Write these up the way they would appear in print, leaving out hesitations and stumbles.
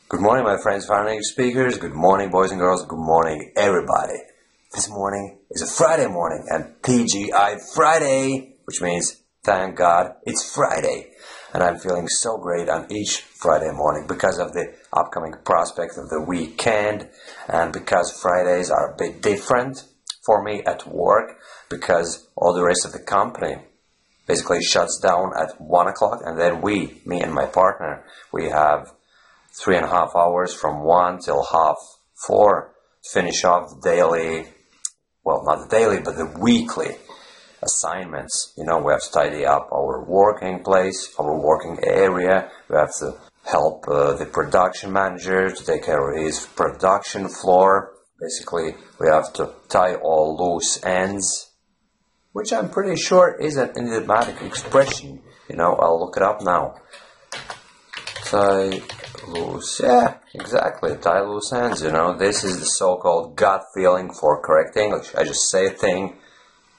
Good morning, my friends, foreign English speakers. Good morning, boys and girls. Good morning, everybody. This morning is a Friday morning, and TGI Friday, which means thank God it's Friday. And I'm feeling so great on each Friday morning because of the upcoming prospect of the weekend, and because Fridays are a bit different for me at work, because all the rest of the company basically shuts down at 1 o'clock, and then me and my partner, we have 3.5 hours from 1 till half 4 to finish off the daily, well, not the daily, but the weekly assignments. We have to tidy up our working place, our working area. We have to help the production manager to take care of his production floor. Basically, we have to tie all loose ends, which I'm pretty sure is an idiomatic expression. I'll look it up now. Tie loose, yeah, exactly, tie loose ends. This is the so-called gut feeling for correct English. I just say a thing,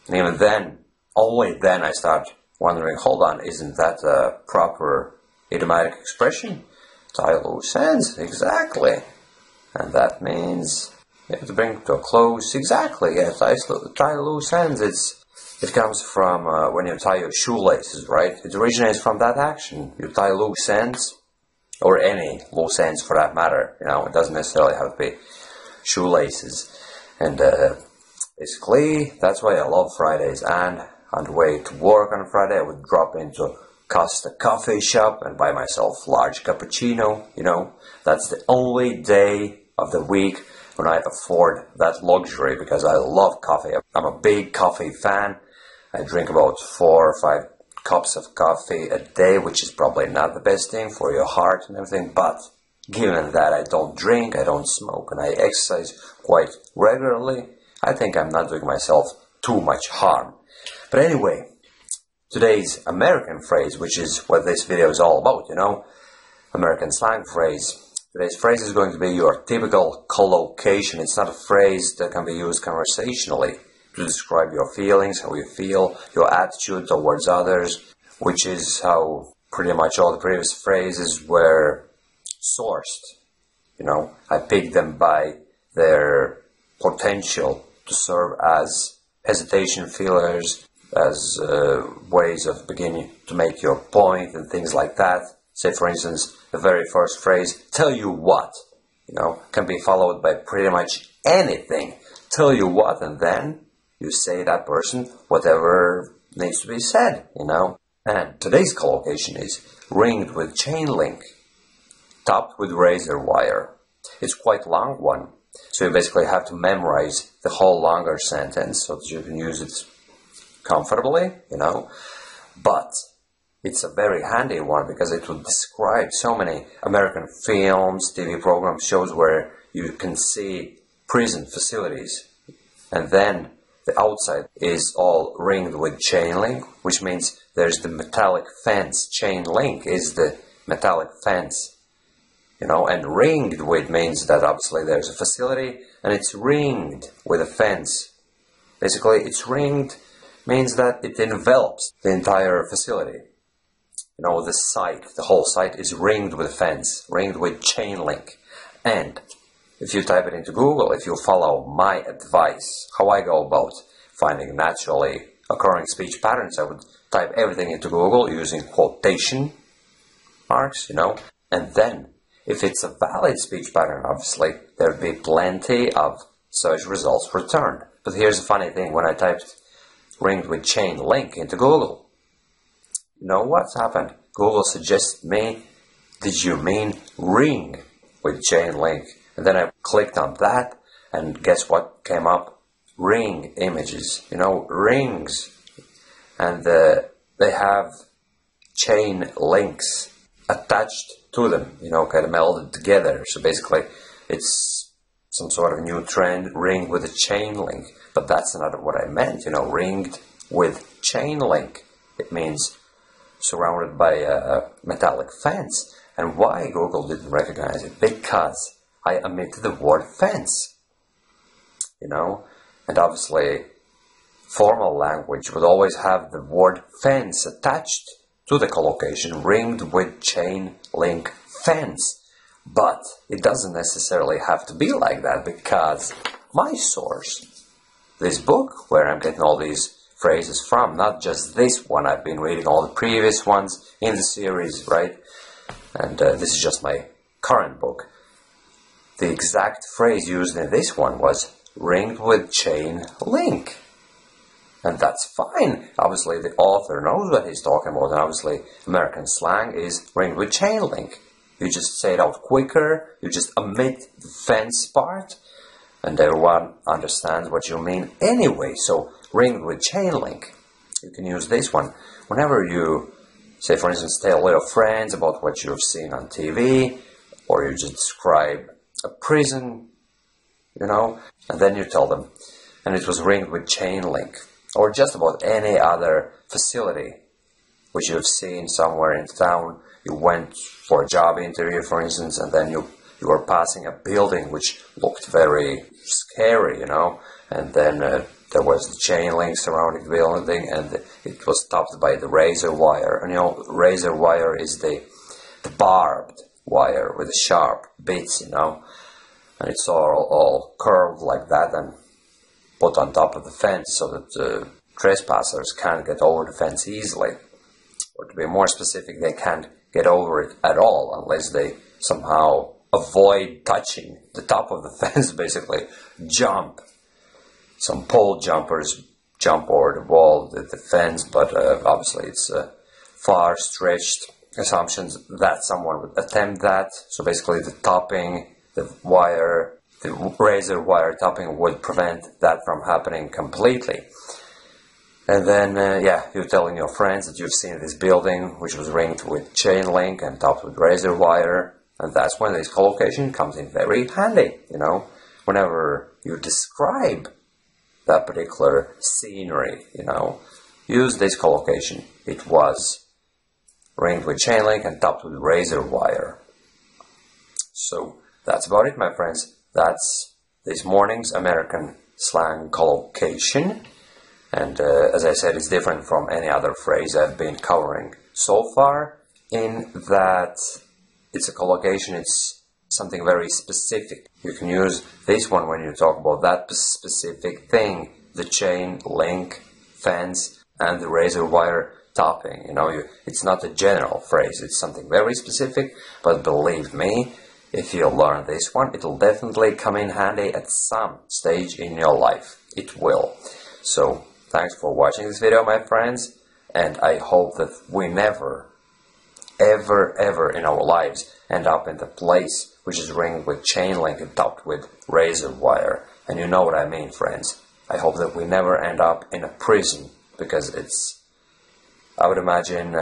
and even then, only then I start wondering, hold on, isn't that a proper idiomatic expression? Tie loose ends, exactly. And that means you have to bring it to a close, exactly, yeah, tie loose ends. It comes from when you tie your shoelaces, right? It originates from that action. You tie loose ends, or any loose ends for that matter. It doesn't necessarily have to be shoelaces. And basically, that's why I love Fridays. And on the way to work on Friday, I would drop into Costa coffee shop and buy myself a large cappuccino. That's the only day of the week when I afford that luxury, because I love coffee. I'm a big coffee fan. I drink about 4 or 5 cups of coffee a day, which is probably not the best thing for your heart and everything, but given that I don't drink, I don't smoke, and I exercise quite regularly, I think I'm not doing myself too much harm. But anyway, today's American phrase, which is what this video is all about, American slang phrase. Today's phrase is going to be your typical collocation. It's not a phrase that can be used conversationally to describe your feelings, how you feel, your attitude towards others, which is how pretty much all the previous phrases were sourced. I picked them by their potential to serve as hesitation fillers, as ways of beginning to make your point and things like that. Say, for instance, the very first phrase, tell you what, can be followed by pretty much anything. Tell you what, and then you say that person whatever needs to be said, And today's collocation is ringed with chain link, topped with razor wire. It's quite a long one, so you basically have to memorize the whole longer sentence so that you can use it comfortably, But it's a very handy one because it will describe so many American films, TV programs, shows where you can see prison facilities, and then the outside is all ringed with chain link, which means there's the metallic fence. Chain link is the metallic fence, and ringed with means that obviously there's a facility and it's ringed with a fence. Basically, it's ringed means that it envelops the entire facility. The site, the whole site is ringed with a fence, ringed with chain link. And if you type it into Google, if you follow my advice, how I go about finding naturally occurring speech patterns, I would type everything into Google using quotation marks, and then if it's a valid speech pattern, obviously, there'd be plenty of search results returned. But here's the funny thing, when I typed ringed with chain link into Google, what's happened? Google suggests me, did you mean ring with chain link? And then I clicked on that, and guess what came up? Ring images, rings. And they have chain links attached to them, kind of melded together. So basically, it's some sort of new trend, ring with a chain link. But that's not what I meant, ringed with chain link. It means surrounded by a metallic fence. And why Google didn't recognize it? Because I omitted the word fence, and obviously formal language would always have the word fence attached to the collocation, ringed with chain link fence. But it doesn't necessarily have to be like that, because my source, this book where I'm getting all these phrases from, not just this one, I've been reading all the previous ones in the series, right? And this is just my current book. The exact phrase used in this one was ringed with chain link. And that's fine. Obviously, the author knows what he's talking about, and obviously, American slang is ringed with chain link. You just say it out quicker, you just omit the fence part, and everyone understands what you mean anyway. So, ringed with chain link. You can use this one whenever you, say for instance, tell your friends about what you've seen on TV, or you just describe a prison, you know, and then you tell them, and it was ringed with chain link. Or just about any other facility which you've seen somewhere in town. You went for a job interview, for instance, and then you were passing a building which looked very scary, you know, and then there was the chain link surrounding the building, and it was topped by the razor wire. And you know, razor wire is the barbed wire with the sharp bits, you know, and it's all curved like that and put on top of the fence so that trespassers can't get over the fence easily. Or to be more specific, they can't get over it at all unless they somehow avoid touching the top of the fence, basically jump. Some pole jumpers jump over the wall, the fence, but obviously it's far-stretched assumptions that someone would attempt that. So basically the topping, the wire, the razor wire topping would prevent that from happening completely. And then, yeah, you're telling your friends that you've seen this building which was ringed with chain link and topped with razor wire. And that's when this collocation comes in very handy, you know. Whenever you describe that particular scenery, you know, use this collocation. It was ringed with chain link and topped with razor wire. So that's about it, my friends. That's this morning's American slang collocation. And as I said, it's different from any other phrase I've been covering so far, in that it's a collocation, it's something very specific. You can use this one when you talk about that specific thing, the chain link, fence, and the razor wire topping. You know, it's not a general phrase, it's something very specific, but believe me, if you learn this one, it'll definitely come in handy at some stage in your life. It will. So, thanks for watching this video, my friends, and I hope that we never, ever in our lives end up in the place which is ringed with chain link and topped with razor wire. And you know what I mean, friends. I hope that we never end up in a prison, because I would imagine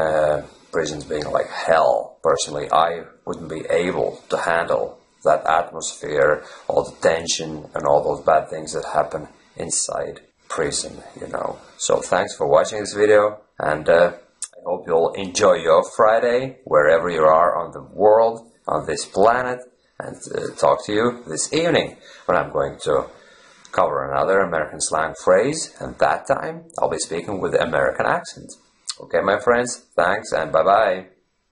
prisons being like hell. Personally, I wouldn't be able to handle that atmosphere, all the tension and all those bad things that happen inside prison, you know. So thanks for watching this video, and I hope you'll enjoy your Friday wherever you are on the world, on this planet, and talk to you this evening when I'm going to cover another American slang phrase, and that time I'll be speaking with the American accent. Okay, my friends, thanks and bye-bye.